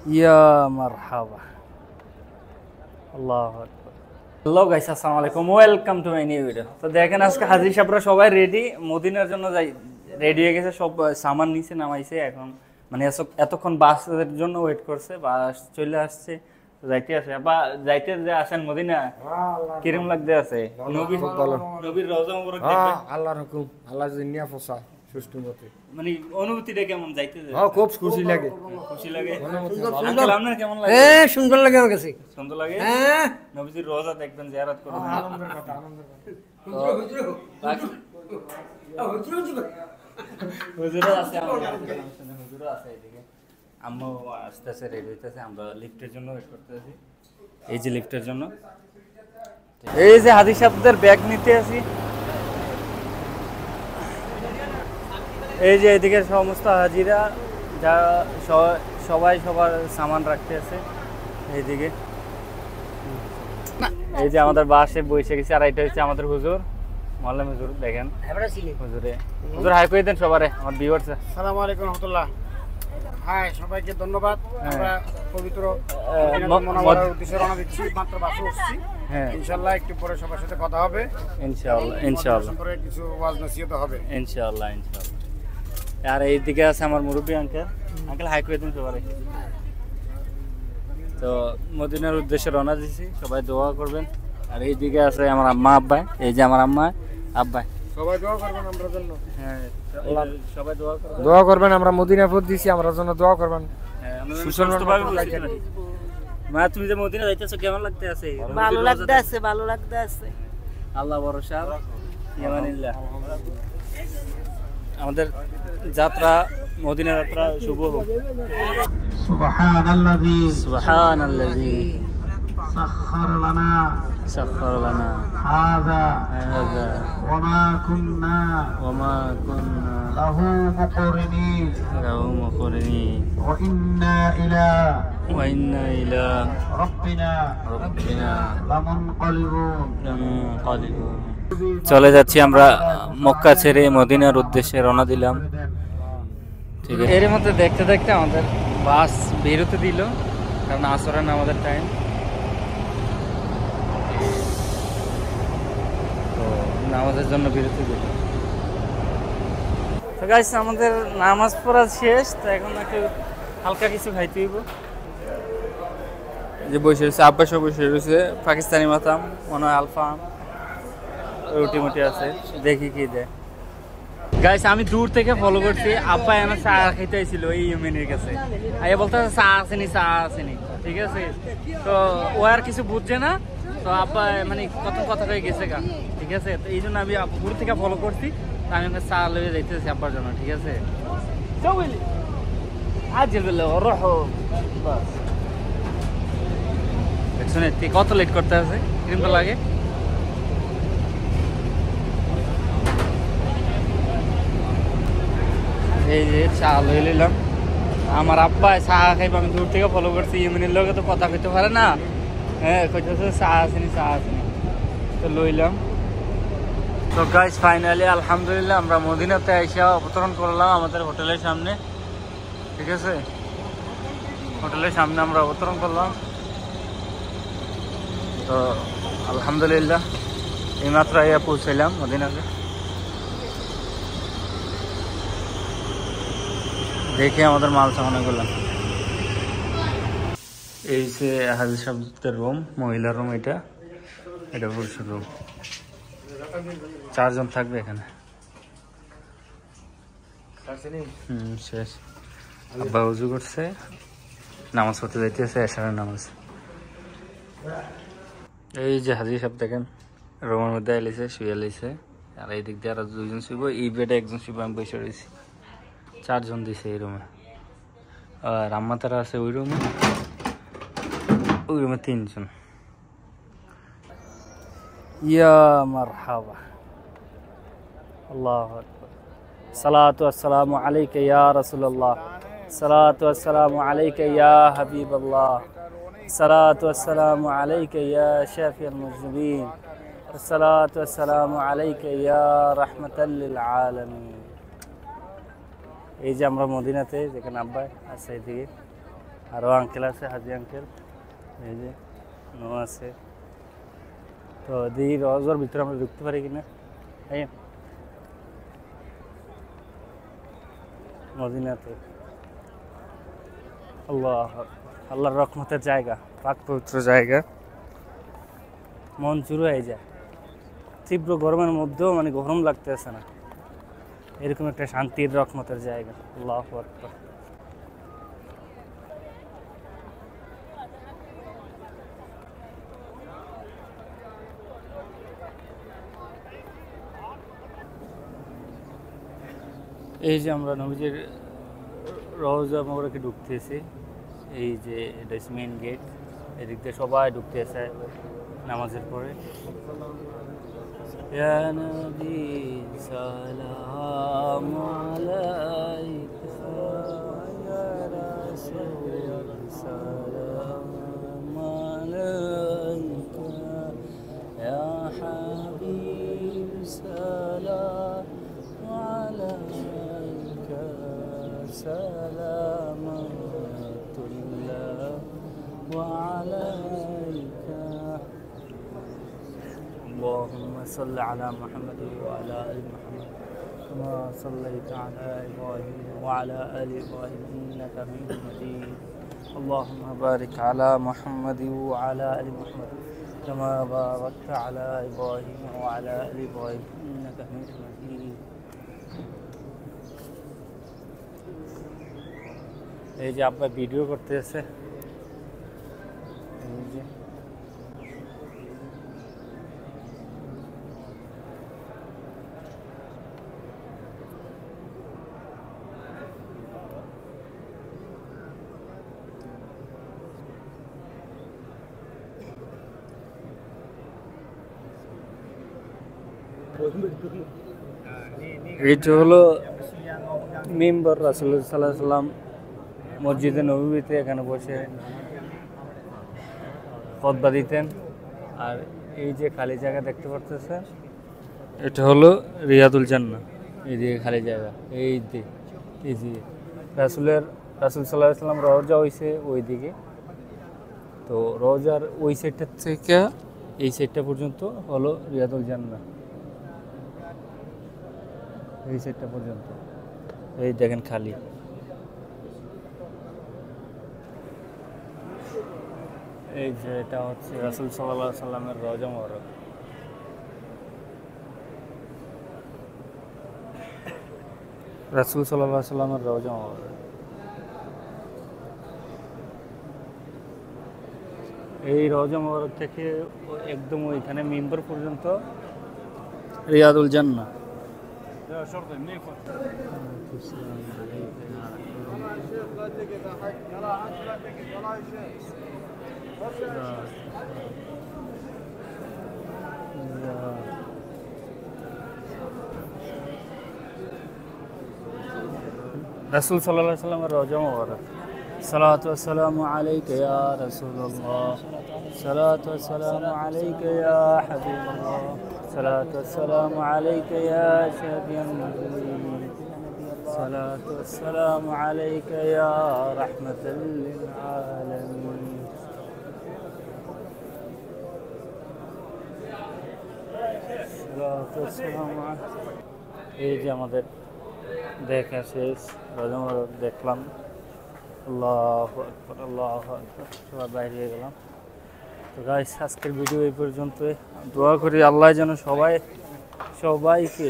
ইয়া মারহাবা আল্লাহু আকবার। Hello guys, আসসালামু আলাইকুম, welcome to my new video. তো দেখেন আজকে হাজী সাহেবরা সবাই রেডি, মদিনার জন্য রেডি হয়ে গেছে, সব সামান নিচে নামাইছে। এখন মানে এতক্ষণ বাসের জন্য ওয়েট করছে, বাস চলে আসছে, যাইতে আছে বা যাইতে যে আসেন মদিনা। কিরম লাগতে আছে? নবীর রওজা মুবারক দেখবেন। আল্লাহর হুকুম, আল্লাহ জিনিয়া ফসা সুষ্ঠু মতে। মানে অনুভূতিটা কেমন যাইতে? খুব খুশি লাগে, খুশি লাগে। আঙ্কেল আপনার কেমন লাগে? সুন্দর লাগে আমার কাছে। সুন্দর লাগে। নবীজির রওজা দেখবেন, জিয়ারত করবেন। আনন্দের কথা, আনন্দের কথা। হুজুরও আছে, হুজুরও আছে এদিকে। আম্মু আসতেছে, রেডি হইতেছে, আমরা লিফটের জন্য ওয়েট করতেছি। এই যে লিফটের জন্য, এই যে হাজী সাহেবদের ব্যাগ নিতে আসি। এই যে এদিকে সমস্ত হাজিরা যা সবাই সবার সামান রাখতে আছে এইদিকে। এই যে আমাদের বাসে বসে গেছে, আর এটা হচ্ছে আমাদের হুজুর, মাওলানা হুজুর। দেখেন হুজুর হাই করে দেন সবারে, আমার ভিউয়ার্স। আসসালামু আলাইকুম রাহমাতুল্লাহ। হাই সবাইকে ধন্যবাদ। আমরা পবিত্র মনোবরের উদ্দেশ্যে রওনা দিচ্ছি, মাত্র বাসে উঠছি। ইনশাআল্লাহ একটু পরে সবার সাথে কথা হবে। ইনশাআল্লাহ ইনশাআল্লাহ পরে কিছু ওয়াজ নসিহত হবে ইনশাআল্লাহ ইনশাআল্লাহ। আর এইদিকে আছে আমার মুরব্বী আঙ্কেল। আঙ্কেল হাই করে দিন সবারে। তো মদিনার উদ্দেশ্যে রওনা দিয়েছি, সবাই দোয়া করবেন। আর এইদিকে আছে আমার আম্মা আব্বাই। এই যে আমার আম্মা আব্বাই, সবাই দোয়া করবেন আমরা জন্য। হ্যাঁ সবাই দোয়া করবেন, দোয়া করবেন। আমরা মদিনা পথ দিছি, আমরা জন্য দোয়া করবেন। হ্যাঁ আমরা সুস্থভাবে যাইতে পারি। মা তুমি যে মদিনা যাইতেছো কেমন লাগতে আছে? ভালো লাগতে আছে, ভালো লাগতে আছে। আল্লাহ ভরসা, ইয়ামানিল্লাহ। আমাদের যাত্রা, মদিনা যাত্রা শুভ হোক। সুবহানাল্লাযী সুবহানাল্লাযী সাখখার লানা হাযা ওয়া মা কুন্না লাহু মুকরিনিন ওয়া ইন্না ইলা রাব্বিনা লামুনকালিবুন। চলে যাচ্ছি আমরা মক্কা ছেড়ে মদিনার উদ্দেশ্যে রওনা দিলাম। ঠিক আছে, এর মধ্যে দেখতে দেখতে আমাদের বাস বেরোতে দিল, কারণ আসরের আমাদের টাইম। তো নামাজের জন্য বিরতি দিল। তো গাইস আমাদের নামাজ পড়া শেষ, তো এখন একটু হালকা কিছু খাইতে হইব। যে বসে রয়েছে আব্বা, সব বসে রয়েছে, পাকিস্তানি মাতাম মনে হয় আলফাম, রুটি মুটি আছে, দেখি কি দেয়। গাইস আমি দূর থেকে ফলো করছি, আব্বা এনে চা খাইতে আইছিল এই ইউমিনের কাছে। আইয়া বলতে চা আসেনি, চা আসেনি, ঠিক আছে। তো ও আর কিছু বুঝছে না, তো আব্বা মানে কত কথা হয়ে গেছে গা, ঠিক আছে। তো এই জন্য আমি দূর থেকে ফলো করছি, আমি ওকে চা লয়ে যাইতেছি আব্বার জন্য, ঠিক আছে। আজল বললো রহো বাস। শুনে কত লেট করতে আছে, কিরকম লাগে। এই যে চা লয়ে নিলাম। আমার আব্বা চা খাইব, আমি দূর থেকে ফলো করছি। ইমিনের লোকে তো কথা কইতে পারে না, হ্যাঁ কইতেছে চা আসেনি, চা আসেনি, তো লইলাম। তো গাইস ফাইনালি আলহামদুলিল্লাহ আমরা মদিনাতে এসে অবতরণ করলাম আমাদের হোটেলের সামনে, ঠিক আছে। হোটেলের সামনে আমরা অবতরণ করলাম। তো আলহামদুলিল্লাহ এইমাত্র আইয়া পৌঁছাইলাম মদিনাতে। দেখে আমাদের মাল সামানা করলাম। এই যে হাজী সাহেবদের রুম, মহিলা রুম, এটা পুরুষের রুম। 4 জন থাকবে এখানে। শেষ। আব্বা উজু করছে, নামাজ পড়তে যাইতেছে, এশারের নামাজ। এই যে হাজী সাহেব দেখেন রুমের মধ্যে এলিছে, শুয়ে এলিছে। আর এই দিক দিয়ে আরো 2 জন শুইব, এই বেডে 1 জন শুইব, আমি বসে রয়েছি। 4 জন দিছে এই রুমে। আর আম্মা তারা আছে ওই রুমে, 3 জন। ইয়া মারহাবা আল্লাহু আকবার। সালাতু ওয়াসসালামু আলাইকা ইয়া রাসূলুল্লাহ, সালাতু ওয়াসসালামু আলাইকা ইয়া হাবিবাল্লাহ, সালাতু ওয়াসসালামু আলাইকা ইয়া শাফিউল মুজনিবিন, সালাতু ওয়াসসালামু আলাইকা ইয়া রাহমাতাল লিল আলামিন। এই যে আমরা মদিনাতে, যেখানে আব্বা আছে এদিকে। আরও আঙ্কেল আছে, হাজি আঙ্কেল, এই যে নো আছে। তো দিই রওজার ভিতরে আমরা ঢুকতে পারি কিনা। এই মদিনাতে আল্লাহর রহমতের জায়গা, পাক পবিত্র জায়গা, মন চুরু হয়ে যায়। তীব্র গরমের মধ্যেও মানে গরম লাগতেছে না, এরকম একটা শান্তির রহমতের জায়গা। আল্লাহু আকবার। এই যে আমরা নবীজির রওজা মোবারকে ঢুকতেছি, এই যে এটা মেইন গেট, এদিক দিয়ে সবাই ঢুকতেছে নামাজের পরে। ইয়া নবী সালাম আলাইকা ইয়া রাসূল সালাম আলাইকা ইয়া হাবিব সালাম আলাইকা সালামাতুল্লাহ ওয়া আলাইকা। اللهم صل على محمد وعلى ال محمد كما صليت على ابراهيم وعلى ال ابراهيم انك حميد مجيد. اللهم بارك على محمد وعلى ال محمد كما باركت على ابراهيم وعلى ال ابراهيم انك حميد مجيد. এই যে আব্বা ভিডিও করতেছে, এই যে এইটা হলো মিম্বর রাসূলুল্লাহ সাল্লাল্লাহু আলাইহি ওয়াসাল্লাম মসজিদে নববীতে এখানে বসে খুতবা দিতেন। আর এই যে খালি জায়গা দেখতে পাচ্ছেন, এটা হলো রিয়াদুল জান্নাহ। এই যে খালি জায়গা, এই যে রাসূল সাল্লাল্লাহু আলাইহি ওয়াসাল্লাম রওজা হইছে ওই দিকে। তো রওজার ওই সাইডটা থেকে এই সাইডটা পর্যন্ত হলো রিয়াদুল জান্নাহ, এই সাইডটা পর্যন্ত। এই দেখেন খালি। এই যে এটা হচ্ছে রাসূল সাল্লাল্লাহু আলাইহি ওয়াসাল্লামের রওজা মোবারক। রাসূল সাল্লাল্লাহু আলাইহি ওয়াসাল্লামের রওজা মোবারক। এই রওজা মোবারক থেকে একদম ওইখানে মিম্বর পর্যন্ত রিয়াদুল জান্নাহ। রাসূল সাল্লাল্লাহু আলাইহি ওয়াসাল্লামের রওজা মোবারক। সালাতু ওয়াসসালামু আলাইকা ইয়া রাসূলুল্লাহ, সালাতু ওয়াসসালামু আলাইকা ইয়া হাবিবাল্লাহ, সালাতু ওয়াসসালামু আলাইকা ইয়া শাফিয়ান মুজনিবিন, সালাতু ওয়াসসালামু আলাইকা ইয়া রাহমাতাল লিল আলামিন। সালাতু ওয়াসসালামু আলাইকা। এই যে আমাদের দেখা শেষ, রওজা মোবারক দেখলাম। আল্লাহু আকবার, আল্লাহু আকবার, সবাই বাইরে হয়ে গেলাম। তো গাইস, আজকের ভিডিও এই পর্যন্তই। দোয়া করি আল্লাহ যেন সবাইকে,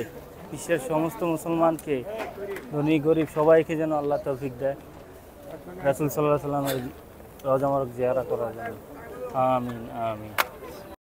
বিশ্বের সমস্ত মুসলমানকে, ধনী গরিব সবাইকে যেন আল্লাহ তৌফিক দেয় রাসূল সাল্লাল্লাহু আলাইহি ওয়াসাল্লামের রওজা মোবারক জিয়ারত করার জন্য। আমিন আমিন।